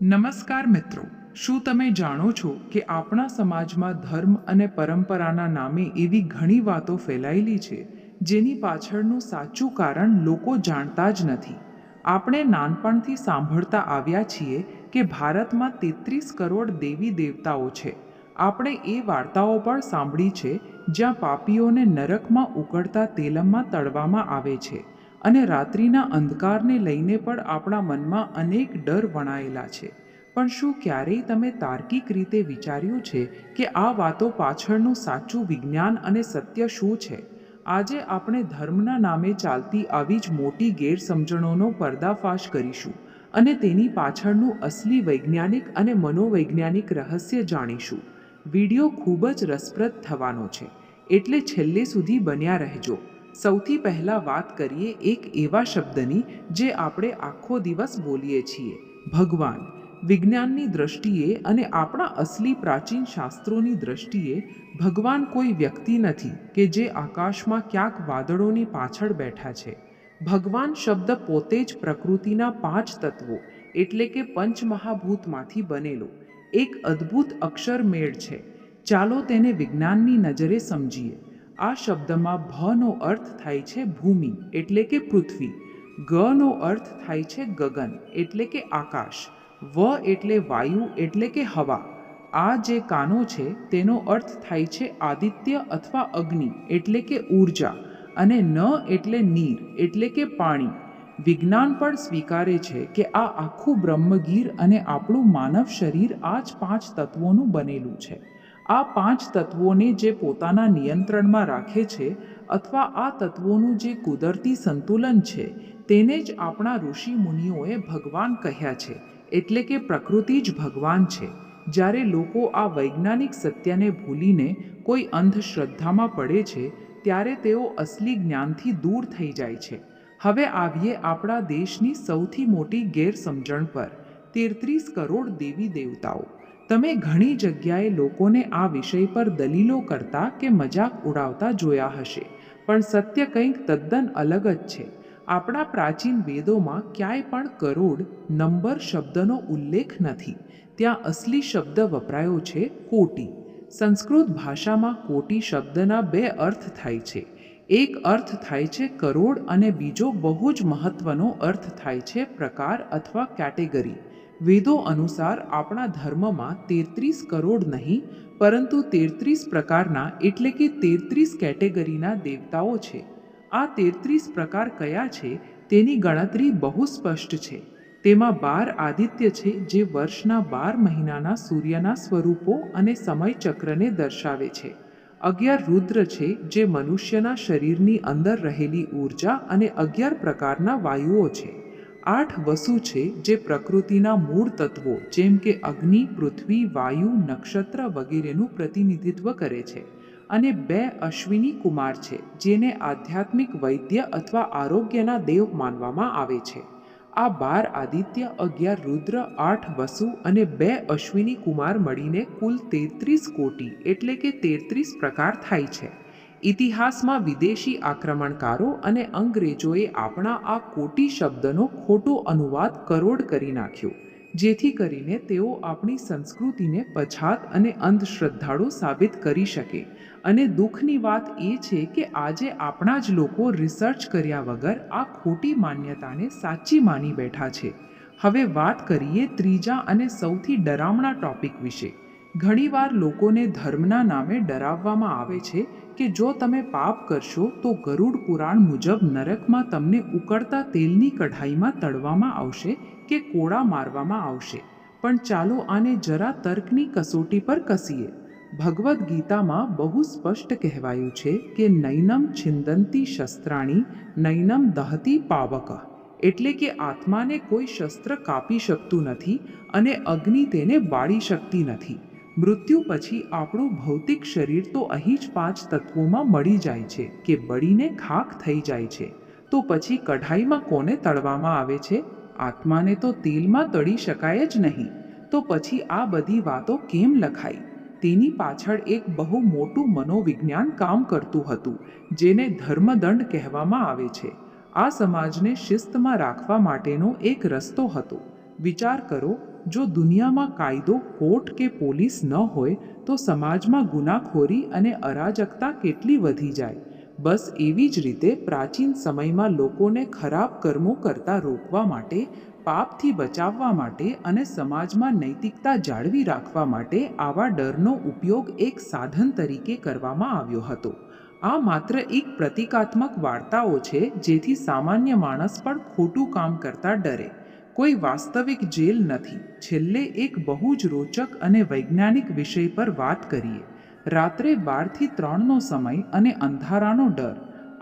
નમસ્કાર મિત્રો, શું તમે જાણો છો કે આપણા સમાજમાં ધર્મ અને પરંપરાના નામે એવી ઘણી વાતો ફેલાયેલી છે જેની પાછળનું સાચું કારણ લોકો જાણતા જ નથી. આપણે નાનપણથી સાંભળતા આવ્યા છીએ કે ભારતમાં 33 કરોડ દેવી દેવતાઓ છે. આપણે એ વાર્તાઓ પણ સાંભળી છે જ્યાં પાપીઓને નરકમાં ઉકળતા તેલમાં તળવામાં આવે છે. અને રાત્રિના અંધકારને લઈને પણ આપણા મનમાં અનેક ડર વણાયેલા છે. પણ શું ક્યારેય તમે તાર્કિક રીતે વિચાર્યું છે કે આ વાતો પાછળનું સાચું વિજ્ઞાન અને સત્ય શું છે? આજે આપણે ધર્મના નામે ચાલતી આવી જ મોટી ગેરસમજણોનો પર્દાફાશ કરીશું અને તેની પાછળનું અસલી વૈજ્ઞાનિક અને મનોવૈજ્ઞાનિક રહસ્ય જાણીશું. વિડિયો ખૂબ જ રસપ્રદ થવાનો છે, એટલે છેલ્લે સુધી બન્યા રહેજો. સૌથી પહેલાં વાત કરીએ એક એવા શબ્દની જે આપણે આખો દિવસ બોલીએ છીએ, ભગવાન. વિજ્ઞાનની દૃષ્ટિએ અને આપણા અસલી પ્રાચીન શાસ્ત્રોની દૃષ્ટિએ ભગવાન કોઈ વ્યક્તિ નથી કે જે આકાશમાં ક્યાંક વાદળોની પાછળ બેઠા છે. ભગવાન શબ્દ પોતે જ પ્રકૃતિના 5 તત્વો એટલે કે પંચમહાભૂતમાંથી બનેલો એક અદ્ભુત અક્ષરમેળ છે. ચાલો તેને વિજ્ઞાનની નજરે સમજીએ. આ શબ્દમાં ભનો અર્થ થાય છે ભૂમિ એટલે કે પૃથ્વી, ગનો અર્થ થાય છે ગગન એટલે કે આકાશ, વ એટલે વાયુ એટલે કે હવા. આ જે કાનો છે તેનો અર્થ થાય છે આદિત્ય અથવા અગ્નિ એટલે કે ઊર્જા, અને ન એટલે નીર એટલે કે પાણી. વિજ્ઞાન પણ સ્વીકારે છે કે આ આખું બ્રહ્મગીર અને આપણું માનવ શરીર આ જ 5 તત્વોનું બનેલું છે. આ 5 તત્વોને જે પોતાના નિયંત્રણમાં રાખે છે અથવા આ તત્વોનું જે કુદરતી સંતુલન છે તેને જ આપણા ઋષિ મુનિઓએ ભગવાન કહ્યા છે, એટલે કે પ્રકૃતિ જ ભગવાન છે. જ્યારે લોકો આ વૈજ્ઞાનિક સત્યને ભૂલીને કોઈ અંધશ્રદ્ધામાં પડે છે ત્યારે તેઓ અસલી જ્ઞાનથી દૂર થઈ જાય છે. હવે આવીએ આપણા દેશની સૌથી મોટી ગેરસમજણ પર, 33 કરોડ દેવી દેવતાઓ. તમે ઘણી જગ્યાએ લોકોને આ વિષય પર દલીલો કરતા કે મજાક ઉડાવતા જોયા હશે, પણ સત્ય કંઈક તદ્દન અલગ જ છે. આપણા પ્રાચીન વેદોમાં ક્યાંય પણ કરોડ નંબર શબ્દનો ઉલ્લેખ નથી. ત્યાં અસલી શબ્દ વપરાયો છે કોટી. સંસ્કૃત ભાષામાં કોટી શબ્દના 2 અર્થ થાય છે. એક અર્થ થાય છે કરોડ અને બીજો બહુ જ મહત્વનો અર્થ થાય છે પ્રકાર અથવા કેટેગરી. વેદો અનુસાર આપણા ધર્મમાં 33 કરોડ નહીં પરંતુ 33 પ્રકારના એટલે કે 33 કેટેગરીના દેવતાઓ છે. આ 33 પ્રકાર કયા છે તેની ગણતરી બહુ સ્પષ્ટ છે. તેમાં 12 આદિત્ય છે જે વર્ષના 12 મહિનાના સૂર્યના સ્વરૂપો અને સમયચક્રને દર્શાવે છે. 11 રુદ્ર છે જે મનુષ્યના શરીરની અંદર રહેલી ઊર્જા અને 11 પ્રકારના વાયુઓ છે. 8 વસુ છે જે પ્રકૃતિના મૂળ તત્વો જેમ કે અગ્નિ, પૃથ્વી, વાયુ, નક્ષત્ર વગેરેનું પ્રતિનિધિત્વ કરે છે. અને 2 અશ્વિની કુમાર છે જેને આધ્યાત્મિક વૈદ્ય અથવા આરોગ્યના દેવ માનવામાં આવે છે. આ 12 આદિત્ય, 11 રુદ્ર, 8 વસુ અને 2 અશ્વિની કુમાર મળીને કુલ 33 કોટી એટલે કે 33 પ્રકાર થાય છે. ઇતિહાસમાં વિદેશી આક્રમણકારો અને અંગ્રેજોએ આપણા આ કોટી શબ્દનો ખોટો અનુવાદ કરોડ કરી નાખ્યો, જેથી કરીને તેઓ આપણી સંસ્કૃતિને પછાત અને અંધશ્રદ્ધાળુ સાબિત કરી શકે. અને દુઃખની વાત એ છે કે આજે આપણા જ લોકો રિસર્ચ કર્યા વગર આ ખોટી માન્યતાને સાચી માની બેઠા છે. હવે વાત કરીએ ત્રીજા અને સૌથી ડરામણા ટોપિક વિશે. ઘણીવાર લોકોને ધર્મના નામે ડરાવવામાં આવે છે કે જો તમે પાપ કરશો તો ગરુડ પુરાણ મુજબ નરકમાં તમને ઉકળતા તેલની કઢાઈમાં તળવામાં આવશે કે કોડા મારવામાં આવશે. પણ ચાલો આને જરા તર્કની કસોટી પર કસીએ. ભગવદ્ ગીતામાં બહુ સ્પષ્ટ કહેવાયું છે કે નૈનમ છિંદંતી શસ્ત્રાણી નૈનમ દહતી પાવક, એટલે કે આત્માને કોઈ શસ્ત્ર કાપી શકતું નથી અને અગ્નિ તેને બાળી શકતી નથી. મૃત્યુ પછી આપણું ભૌતિક શરીર તો અહીં જ 5 તત્વોમાં મળી જાય છે કે બળીને ખાખ થઈ જાય છે. તો પછી કઢાઈમાં કોને તળવામાં આવે છે? આત્માને તો તેલમાં તળી શકાય જ નહીં. તો પછી આ બધી વાતો કેમ લખાઈ? તેની પાછળ એક બહુ મોટું મનોવિજ્ઞાન કામ કરતું હતું, જેને ધર્મદંડ કહેવામાં આવે છે. આ સમાજને શિસ્તમાં રાખવા માટેનો એક રસ્તો હતો. વિચાર કરો, જો દુનિયામાં કાયદો, કોર્ટ કે પોલીસ ન હોય તો સમાજમાં ગુનાખોરી અને અરાજકતા કેટલી વધી જાય. બસ એવી જ રીતે પ્રાચીન સમયમાં લોકોને ખરાબ કર્મો કરતા રોકવા માટે, પાપથી બચાવવા માટે અને સમાજમાં નૈતિકતા જાળવી રાખવા માટે આવા ડરનો ઉપયોગ એક સાધન તરીકે કરવામાં આવ્યો હતો. આ માત્ર એક પ્રતીકાત્મક વાર્તાઓ છે જેથી સામાન્ય માણસ પણ ખોટું કામ કરતા ડરે. કોઈ વાસ્તવિક જેલ નથી. છેલ્લે એક બહુ જ રોચક અને વૈજ્ઞાનિક વિષય પર વાત કરીએ. રાત્રે 12 થી 3નો સમય અને અંધારાનો ડર.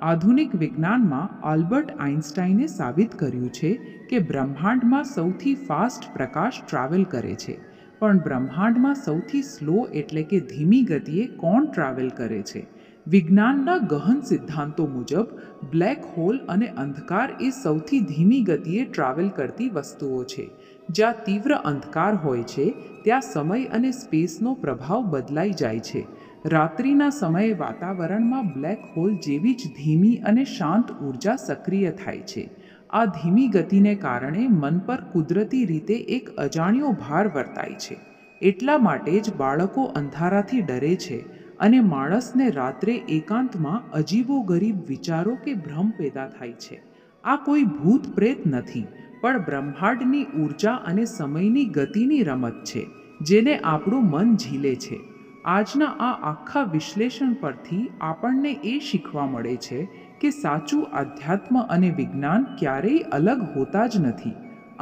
આધુનિક વિજ્ઞાનમાં આલ્બર્ટ આઇન્સ્ટાઈને સાબિત કર્યું છે કે બ્રહ્માંડમાં સૌથી ફાસ્ટ પ્રકાશ ટ્રાવેલ કરે છે, પણ બ્રહ્માંડમાં સૌથી સ્લો એટલે કે ધીમી ગતિએ કોણ ટ્રાવેલ કરે છે? વિજ્ઞાનના ગહન સિદ્ધાંતો મુજબ બ્લેક હોલ અને અંધકાર એ સૌથી ધીમી ગતિએ ટ્રાવેલ કરતી વસ્તુઓ છે. જ્યાં તીવ્ર અંધકાર હોય છે ત્યાં સમય અને સ્પેસનો પ્રભાવ બદલાઈ જાય છે. રાત્રિના સમયે વાતાવરણમાં બ્લેક હોલ જેવી જ ધીમી અને શાંત ઊર્જા સક્રિય થાય છે. આ ધીમી ગતિને કારણે મન પર કુદરતી રીતે એક અજાણ્યો ભાર વર્તાય છે. એટલા માટે જ બાળકો અંધારાથી ડરે છે અને માણસને રાત્રે એકાંતમાં અજીબોગરીબ વિચારો કે ભ્રમ પેદા થાય છે. આ કોઈ ભૂત પ્રેત નથી, પણ બ્રહ્માંડની ઊર્જા અને સમયની ગતિની રમત છે, જેને આપણું મન ઝીલે છે. આજના આ આખા વિશ્લેષણ પરથી આપણને એ શીખવા મળે છે કે સાચું આધ્યાત્મ અને વિજ્ઞાન ક્યારેય અલગ હોતા જ નથી.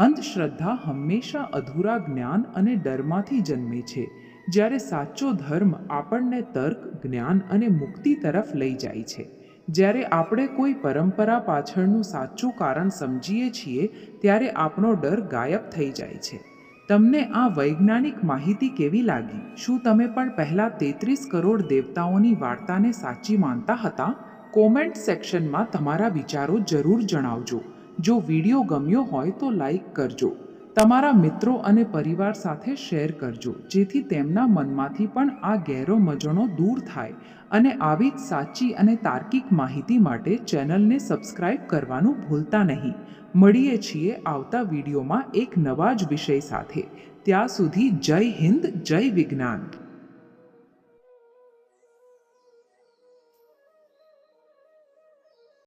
અંધશ્રદ્ધા હંમેશા અધૂરા જ્ઞાન અને ડરમાંથી જન્મે છે, જ્યારે સાચો ધર્મ આપણને તર્ક, જ્ઞાન અને મુક્તિ તરફ લઈ જાય છે. જ્યારે આપણે કોઈ પરંપરા પાછળનું સાચું કારણ સમજીએ છીએ ત્યારે આપણો ડર ગાયબ થઈ જાય છે. તમને આ વૈજ્ઞાનિક માહિતી કેવી લાગી? શું તમે પણ પહેલા 33 કરોડ દેવતાઓની વાર્તાને સાચી માનતા હતા? કોમેન્ટ સેક્શનમાં તમારા વિચારો જરૂર જણાવજો. જો વિડીયો ગમ્યો હોય તો લાઈક કરજો. તમારા મિત્રો અને પરિવાર સાથે શેર કરજો, જેથી તેમના મનમાંથી પણ આ ગેરસમજણો દૂર થાય. અને આવી જ સાચી અને તાર્કિક માહિતી માટે ચેનલને સબસ્ક્રાઇબ કરવાનું ભૂલતા નહીં. મળીએ છીએ આવતા વિડીયોમાં એક નવા જ વિષય સાથે. ત્યાં સુધી જય હિન્દ, જય વિજ્ઞાન.